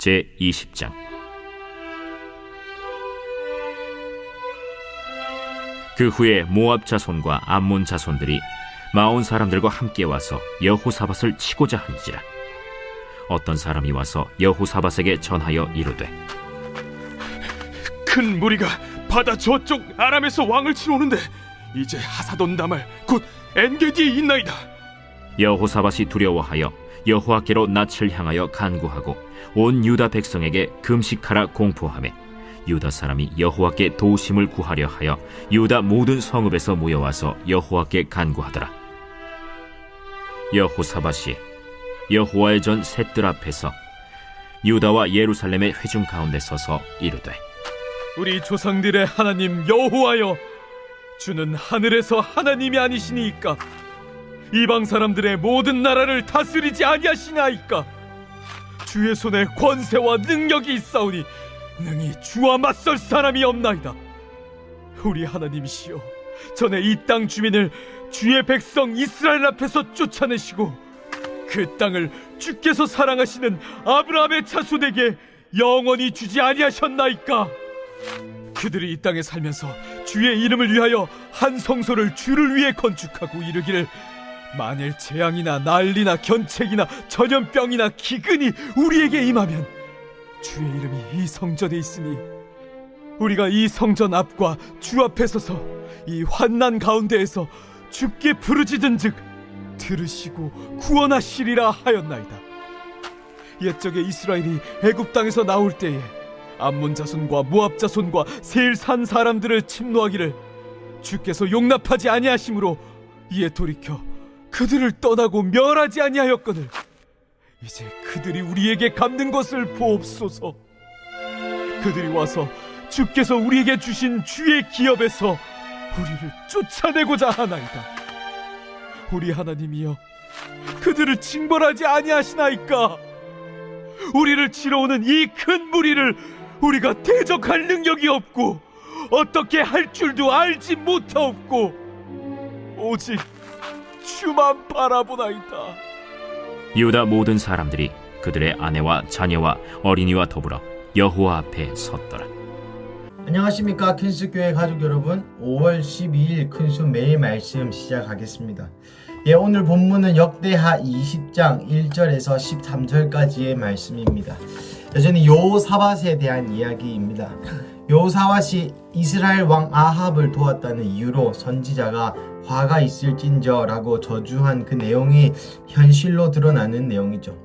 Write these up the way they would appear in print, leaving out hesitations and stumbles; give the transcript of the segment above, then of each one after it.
제20장. 그 후에 모압 자손과 암몬 자손들이 마온 사람들과 함께 와서 여호사밧을 치고자 한지라. 어떤 사람이 와서 여호사밧에게 전하여 이르되, 큰 무리가 바다 저쪽 아람에서 왕을 치러 오는데 이제 하사돈 다말 곧 엔게디에 있나이다. 여호사밧이 두려워하여 여호와께로 낯을 향하여 간구하고 온 유다 백성에게 금식하라 공포하매, 유다 사람이 여호와께 도우심을 구하려 하여 유다 모든 성읍에서 모여와서 여호와께 간구하더라. 여호사밧이 여호와의 전 셋들 앞에서 유다와 예루살렘의 회중 가운데 서서 이르되, 우리 조상들의 하나님 여호와여, 주는 하늘에서 하나님이 아니시니이까? 이방 사람들의 모든 나라를 다스리지 아니하시나이까? 주의 손에 권세와 능력이 있사오니 능히 주와 맞설 사람이 없나이다. 우리 하나님이시여, 전에 이 땅 주민을 주의 백성 이스라엘 앞에서 쫓아내시고 그 땅을 주께서 사랑하시는 아브라함의 자손에게 영원히 주지 아니하셨나이까? 그들이 이 땅에 살면서 주의 이름을 위하여 한 성소를 주를 위해 건축하고 이르기를, 만일 재앙이나 난리나 견책이나 전염병이나 기근이 우리에게 임하면 주의 이름이 이 성전에 있으니 우리가 이 성전 앞과 주 앞에 서서 이 환난 가운데에서 주께 부르짖은즉 들으시고 구원하시리라 하였나이다. 옛적에 이스라엘이 애굽 땅에서 나올 때에 암몬 자손과 모압 자손과 세일 산 사람들을 침노하기를 주께서 용납하지 아니하심으로 이에 돌이켜 그들을 떠나고 멸하지 아니하였거늘 이제 그들이 우리에게 갚는 것을 보옵소서. 그들이 와서 주께서 우리에게 주신 주의 기업에서 우리를 쫓아내고자 하나이다. 우리 하나님이여, 그들을 징벌하지 아니하시나이까? 우리를 치러 오는 이 큰 무리를 우리가 대적할 능력이 없고 어떻게 할 줄도 알지 못하옵고 오직 주만 바라보나이다. 유다 모든 사람들이 그들의 아내와 자녀와 어린이와 더불어 여호와 앞에 섰더라. 안녕하십니까, 킨스교회 가족 여러분. 5월 12일 큰수 매일 말씀 시작하겠습니다. 오늘 본문은 역대하 20장 1절에서 13절까지의 말씀입니다. 여전히 여호사밧에 대한 이야기입니다. 여호사밧이 이스라엘 왕 아합을 도왔다는 이유로 선지자가 화가 있을진저 라고 저주한 그 내용이 현실로 드러나는 내용이죠.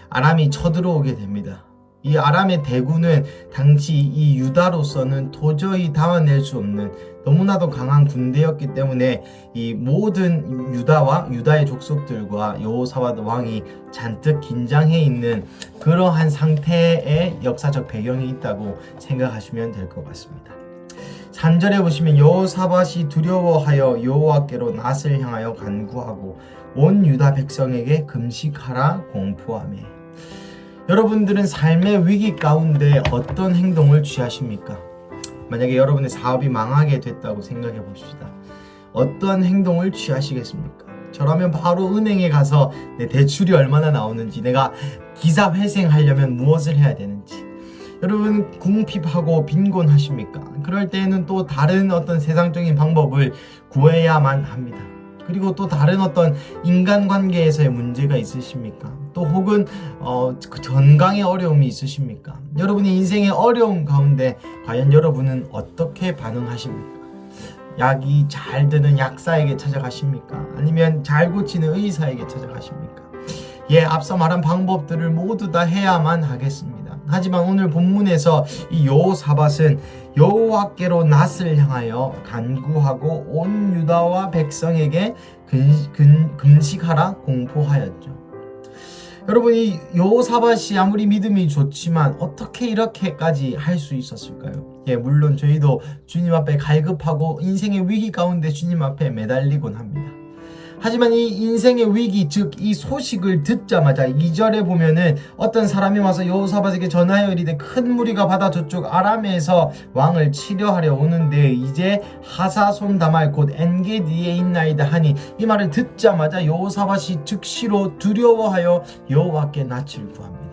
아람이 쳐들어오게 됩니다. 이 아람의 대군은 당시 이 유다로서는 도저히 담아낼 수 없는 너무나도 강한 군대였기 때문에 이 모든 유다와 유다의 족속들과 여호사밧 왕이 잔뜩 긴장해 있는 그러한 상태의 역사적 배경이 있다고 생각하시면 될 것 같습니다. 3절에 보시면 여호사밧이 두려워하여 여호와께로 낯을 향하여 간구하고 온 유다 백성에게 금식하라 공포하며. 여러분들은 삶의 위기 가운데 어떤 행동을 취하십니까? 만약에 여러분의 사업이 망하게 됐다고 생각해 봅시다. 어떤 행동을 취하시겠습니까? 저라면 바로 은행에 가서 내 대출이 얼마나 나오는지, 내가 기사 회생하려면 무엇을 해야 되는지. 여러분 궁핍하고 빈곤하십니까? 그럴 때에는 또 다른 어떤 세상적인 방법을 구해야만 합니다. 그리고 또 다른 어떤 인간관계에서의 문제가 있으십니까? 또 혹은 그 건강에 어려움이 있으십니까? 여러분의 인생의 어려움 가운데 과연 여러분은 어떻게 반응하십니까? 약이 잘 드는 약사에게 찾아가십니까? 아니면 잘 고치는 의사에게 찾아가십니까? 앞서 말한 방법들을 모두 다 해야만 하겠습니다. 하지만 오늘 본문에서 이 여호사밧은 여호와께로 낯을 향하여 간구하고 온 유다와 백성에게 금식하라 공포하였죠. 여러분, 이 여호사밧이 아무리 믿음이 좋지만 어떻게 이렇게까지 할 수 있었을까요? 물론 저희도 주님 앞에 갈급하고 인생의 위기 가운데 주님 앞에 매달리곤 합니다. 하지만 이 인생의 위기, 즉 이 소식을 듣자마자 2절에 보면은 어떤 사람이 와서 여호사밧에게 전하여 이르되, 큰 무리가 바다 저쪽 아람에서 왕을 치려 하려 오는데 이제 하사손 다말 곧 엔게디에 있나이다 하니, 이 말을 듣자마자 여호사밧이 즉시로 두려워하여 여호와께 낯을 구합니다.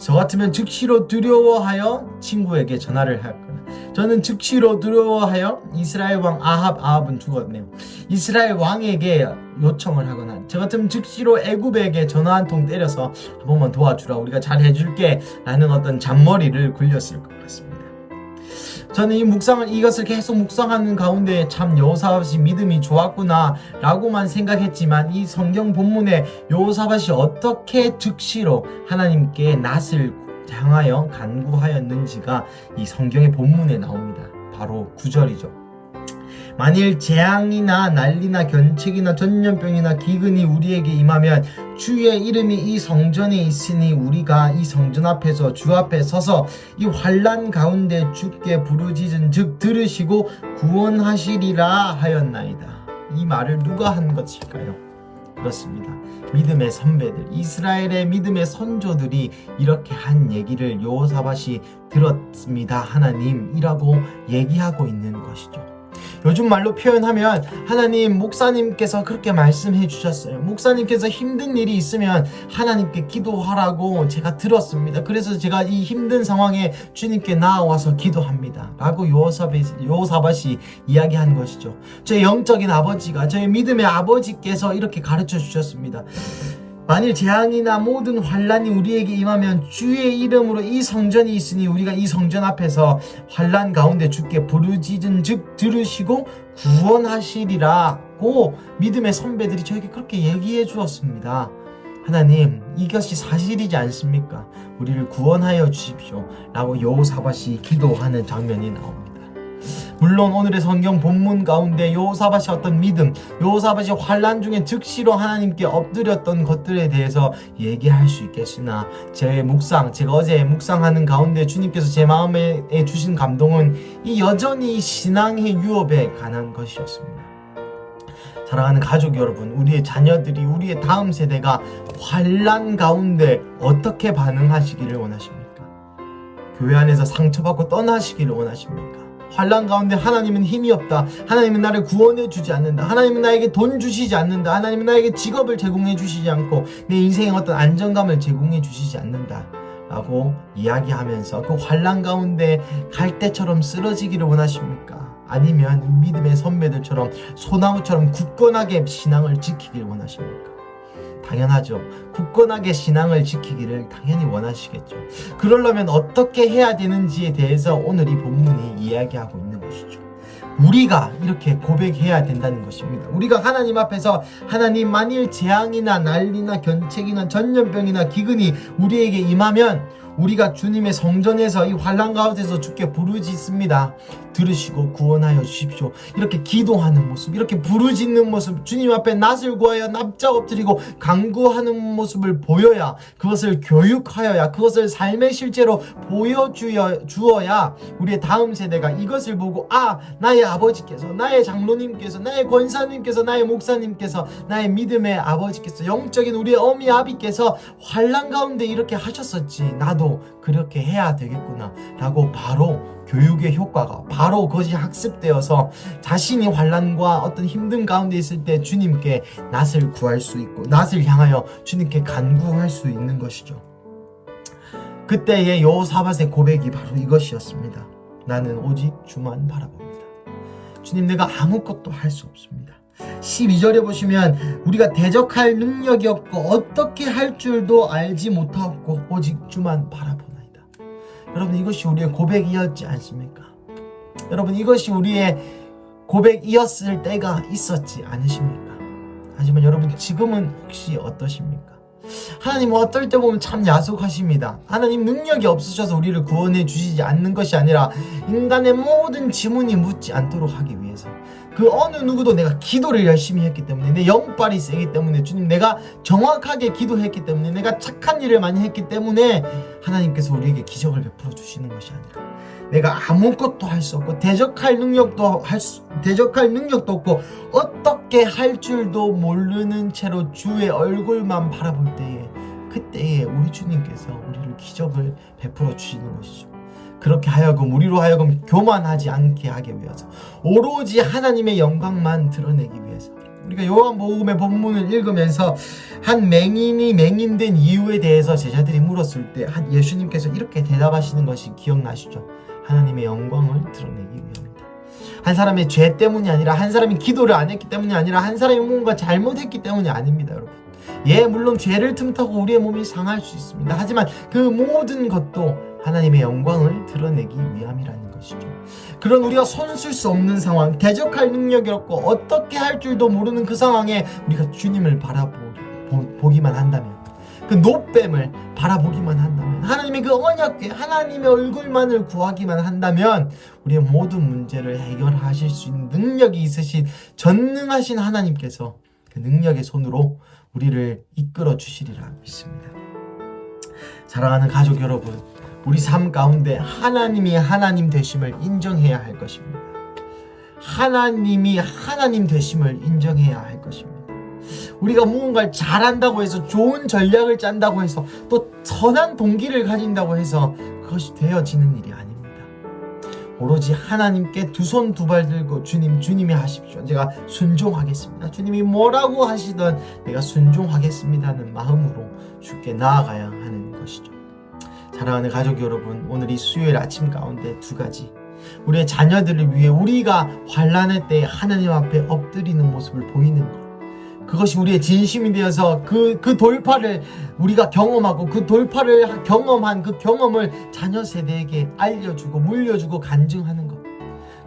저 같으면 즉시로 두려워하여 친구에게 전화를 하였거나 저는 즉시로 두려워하여 이스라엘 왕 아합은 죽었네요. 이스라엘 왕에게 요청을 하거나 저 같으면 즉시로 애굽에게 전화 한 통 때려서 한 번만 도와주라 우리가 잘 해줄게 라는 어떤 잔머리를 굴렸을 것 같습니다. 저는 이것을 계속 묵상하는 가운데 참 여호사밧이 믿음이 좋았구나 라고만 생각했지만 이 성경 본문에 여호사밧이 어떻게 즉시로 하나님께 낫을 향하여 간구하였는지가 이 성경의 본문에 나옵니다. 바로 9절이죠. 만일 재앙이나 난리나 견책이나 전염병이나 기근이 우리에게 임하면 주의 이름이 이 성전에 있으니 우리가 이 성전 앞에서 주 앞에 서서 이 환난 가운데 주께 부르짖은 즉 들으시고 구원하시리라 하였나이다. 이 말을 누가 한 것일까요? 그렇습니다. 믿음의 선배들, 이스라엘의 믿음의 선조들이 이렇게 한 얘기를 여호사밧이 들었습니다. 하나님이라고 얘기하고 있는 것이죠. 요즘 말로 표현하면 하나님, 목사님께서 그렇게 말씀해 주셨어요. 목사님께서 힘든 일이 있으면 하나님께 기도하라고 제가 들었습니다. 그래서 제가 이 힘든 상황에 주님께 나아와서 기도합니다 라고 여호사밧이 이야기한 것이죠. 저의 영적인 아버지가, 저의 믿음의 아버지께서 이렇게 가르쳐 주셨습니다. 만일 재앙이나 모든 환란이 우리에게 임하면 주의 이름으로 이 성전이 있으니 우리가 이 성전 앞에서 환란 가운데 주께 부르짖은 즉 들으시고 구원하시리라고 믿음의 선배들이 저에게 그렇게 얘기해 주었습니다. 하나님, 이것이 사실이지 않습니까? 우리를 구원하여 주십시오 라고 여호사밧이 기도하는 장면이 나옵니다. 물론 오늘의 성경 본문 가운데 여호사밧이 어떤 믿음, 여호사밧이 환난 중에 즉시로 하나님께 엎드렸던 것들에 대해서 얘기할 수 있겠으나 제가 어제 묵상하는 가운데 주님께서 제 마음에 주신 감동은 이 여전히 신앙의 유업에 관한 것이었습니다. 사랑하는 가족 여러분, 우리의 자녀들이, 우리의 다음 세대가 환난 가운데 어떻게 반응하시기를 원하십니까? 교회 안에서 상처받고 떠나시기를 원하십니까? 환난 가운데 하나님은 힘이 없다, 하나님은 나를 구원해 주지 않는다, 하나님은 나에게 돈 주시지 않는다, 하나님은 나에게 직업을 제공해 주시지 않고 내 인생에 어떤 안정감을 제공해 주시지 않는다 라고 이야기하면서 그 환난 가운데 갈대처럼 쓰러지기를 원하십니까? 아니면 믿음의 선배들처럼 소나무처럼 굳건하게 신앙을 지키길 원하십니까? 당연하죠. 굳건하게 신앙을 지키기를 당연히 원하시겠죠. 그러려면 어떻게 해야 되는지에 대해서 오늘 이 본문이 이야기하고 있는 것이죠. 우리가 이렇게 고백해야 된다는 것입니다. 우리가 하나님 앞에서 하나님, 만일 재앙이나 난리나 견책이나 전염병이나 기근이 우리에게 임하면 우리가 주님의 성전에서 이 환난 가운데서 주께 부르짖습니다. 들으시고 구원하여 주십시오. 이렇게 기도하는 모습, 이렇게 부르짖는 모습, 주님 앞에 낫을 구하여 납작 엎드리고 간구하는 모습을 보여야, 그것을 교육하여야, 그것을 삶의 실제로 보여주어야 우리의 다음 세대가 이것을 보고, 아, 나의 아버지께서, 나의 장로님께서, 나의 권사님께서, 나의 목사님께서, 나의 믿음의 아버지께서, 영적인 우리의 어미 아비께서 환난 가운데 이렇게 하셨었지, 나도 그렇게 해야 되겠구나 라고 바로 교육의 효과가, 바로 그것이 학습되어서 자신이 환난과 어떤 힘든 가운데 있을 때 주님께 낫을 구할 수 있고, 낫을 향하여 주님께 간구할 수 있는 것이죠. 그때의 여호사밧의 고백이 바로 이것이었습니다. 나는 오직 주만 바라봅니다. 주님, 내가 아무것도 할 수 없습니다. 12절에 보시면 우리가 대적할 능력이 없고 어떻게 할 줄도 알지 못하고 오직 주만 바라보나이다. 여러분, 이것이 우리의 고백이었지 않습니까? 여러분, 이것이 우리의 고백이었을 때가 있었지 않으십니까? 하지만 여러분, 지금은 혹시 어떠십니까? 하나님은 어떨 때 보면 참 야속하십니다. 하나님 능력이 없으셔서 우리를 구원해 주시지 않는 것이 아니라 인간의 모든 지문이 묻지 않도록 하기 위해서, 그 어느 누구도 내가 기도를 열심히 했기 때문에, 내 영빨이 세기 때문에, 주님 내가 정확하게 기도했기 때문에, 내가 착한 일을 많이 했기 때문에 하나님께서 우리에게 기적을 베풀어 주시는 것이 아니라, 내가 아무것도 할 수 없고 대적할 능력도 없고 어떻게 할 줄도 모르는 채로 주의 얼굴만 바라볼 때에, 그때에 우리 주님께서 우리를 기적을 베풀어 주시는 것이죠. 그렇게 하여금 우리로 하여금 교만하지 않게 하기 위해서, 오로지 하나님의 영광만 드러내기 위해서, 우리가 요한복음의 본문을 읽으면서 한 맹인이 맹인된 이유에 대해서 제자들이 물었을 때 예수님께서 이렇게 대답하시는 것이 기억나시죠? 하나님의 영광을 드러내기 위함이다. 한 사람의 죄 때문이 아니라, 한 사람이 기도를 안 했기 때문이 아니라, 한 사람이 뭔가 잘못했기 때문이 아닙니다, 여러분. 예, 물론 죄를 틈타고 우리의 몸이 상할 수 있습니다. 하지만 그 모든 것도 하나님의 영광을 드러내기 위함이라는 것이죠. 그런 우리가 손쓸 수 없는 상황, 대적할 능력이 없고 어떻게 할 줄도 모르는 그 상황에 우리가 주님을 바라보기만 한다면, 그 노뱀을 바라보기만 한다면, 하나님의 그 언약궤, 하나님의 얼굴만을 구하기만 한다면 우리의 모든 문제를 해결하실 수 있는 능력이 있으신 전능하신 하나님께서 그 능력의 손으로 우리를 이끌어 주시리라 믿습니다. 사랑하는 가족 여러분, 우리 삶 가운데 하나님이 하나님 되심을 인정해야 할 것입니다. 하나님이 하나님 되심을 인정해야 할 것입니다. 우리가 무언가를 잘한다고 해서, 좋은 전략을 짠다고 해서, 또 선한 동기를 가진다고 해서 그것이 되어지는 일이 아닙니다. 오로지 하나님께 두 손 두 발 들고 주님이 하십시오. 제가 순종하겠습니다. 주님이 뭐라고 하시든 내가 순종하겠습니다는 마음으로 주께 나아가야 하는 것이죠. 사랑하는 가족 여러분, 오늘 이 수요일 아침 가운데 두 가지, 우리의 자녀들을 위해 우리가 환난의 때에 하나님 앞에 엎드리는 모습을 보이는 것, 그것이 우리의 진심이 되어서 그 돌파를 우리가 경험하고, 그 돌파를 경험한 그 경험을 자녀 세대에게 알려주고 물려주고 간증하는 것,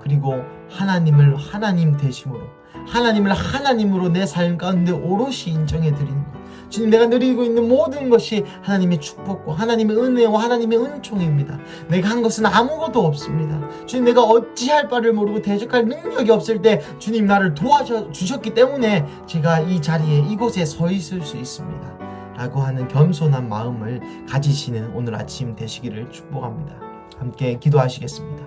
그리고 하나님을 하나님 되심으로, 하나님을 하나님으로 내 삶 가운데 오롯이 인정해 드리는 것. 주님, 내가 누리고 있는 모든 것이 하나님의 축복과 하나님의 은혜와 하나님의 은총입니다. 내가 한 것은 아무것도 없습니다. 주님, 내가 어찌할 바를 모르고 대적할 능력이 없을 때 주님 나를 도와주셨기 때문에 제가 이 자리에, 이곳에 서 있을 수 있습니다 라고 하는 겸손한 마음을 가지시는 오늘 아침 되시기를 축복합니다. 함께 기도하시겠습니다.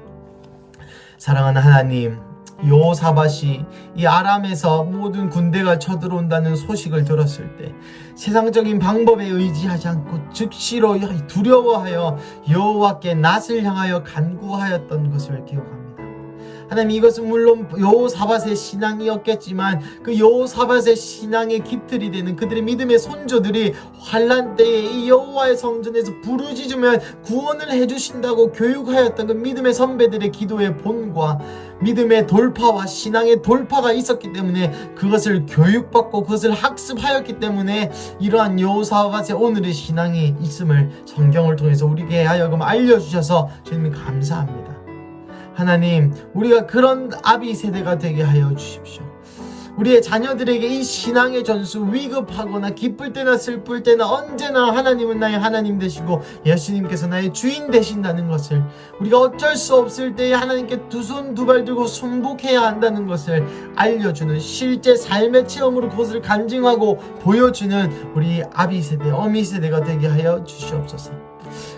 사랑하는 하나님, 여호사밧이 이 아람에서 모든 군대가 쳐들어온다는 소식을 들었을 때 세상적인 방법에 의지하지 않고 즉시로 두려워하여 여호와께 낯을 향하여 간구하였던 것을 기억합니다. 하나님, 이것은 물론 여호사밧의 신앙이었겠지만 그 여호사밧의 신앙의 깃들이 되는 그들의 믿음의 손조들이 환난 때에 이 여호와의 성전에서 부르짖으면 구원을 해주신다고 교육하였던 그 믿음의 선배들의 기도의 본과 믿음의 돌파와 신앙의 돌파가 있었기 때문에, 그것을 교육받고 그것을 학습하였기 때문에 이러한 여호사밧의 오늘의 신앙이 있음을 성경을 통해서 우리에게 하여금 알려주셔서 주님 감사합니다. 하나님, 우리가 그런 아비 세대가 되게 하여 주십시오. 우리의 자녀들에게 이 신앙의 전수, 위급하거나 기쁠 때나 슬플 때나 언제나 하나님은 나의 하나님 되시고 예수님께서 나의 주인 되신다는 것을, 우리가 어쩔 수 없을 때에 하나님께 두 손 두 발 들고 순복해야 한다는 것을 알려주는, 실제 삶의 체험으로 그것을 간증하고 보여주는 우리 아비 세대, 어미 세대가 되게 하여 주시옵소서.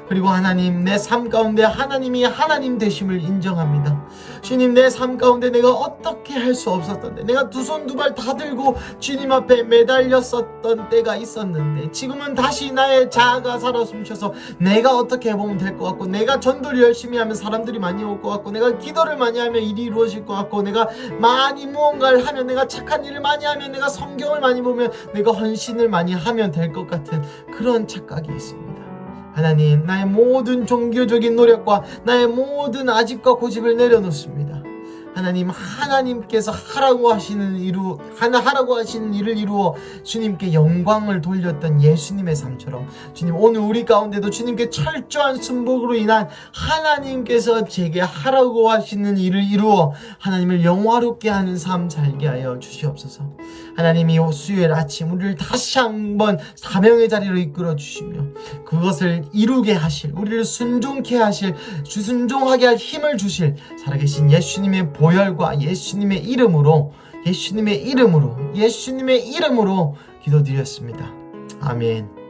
그리고 하나님, 내 삶 가운데 하나님이 하나님 되심을 인정합니다. 주님, 내 삶 가운데 내가 어떻게 할 수 없었던데, 내가 두 손 두 발 다 들고 주님 앞에 매달렸었던 때가 있었는데, 지금은 다시 나의 자아가 살아 숨쉬어서 내가 어떻게 해보면 될 것 같고, 내가 전도를 열심히 하면 사람들이 많이 올 것 같고, 내가 기도를 많이 하면 일이 이루어질 것 같고, 내가 많이 무언가를 하면, 내가 착한 일을 많이 하면, 내가 성경을 많이 보면, 내가 헌신을 많이 하면 될 것 같은 그런 착각이 있습니다. 하나님, 나의 모든 종교적인 노력과 나의 모든 아집과 고집을 내려놓습니다. 하나님, 하나님께서 하라고 하시는 일을 이루어 주님께 영광을 돌렸던 예수님의 삶처럼, 주님, 오늘 우리 가운데도 주님께 철저한 순복으로 인한 하나님께서 제게 하라고 하시는 일을 이루어 하나님을 영화롭게 하는 삶 살게 하여 주시옵소서. 하나님이 수요일 아침 우리를 다시 한번 사명의 자리로 이끌어 주시며 그것을 이루게 하실, 우리를 순종케 하실, 순종하게 할 힘을 주실 살아계신 예수님의 보혈과 예수님의 이름으로 기도드렸습니다. 아멘.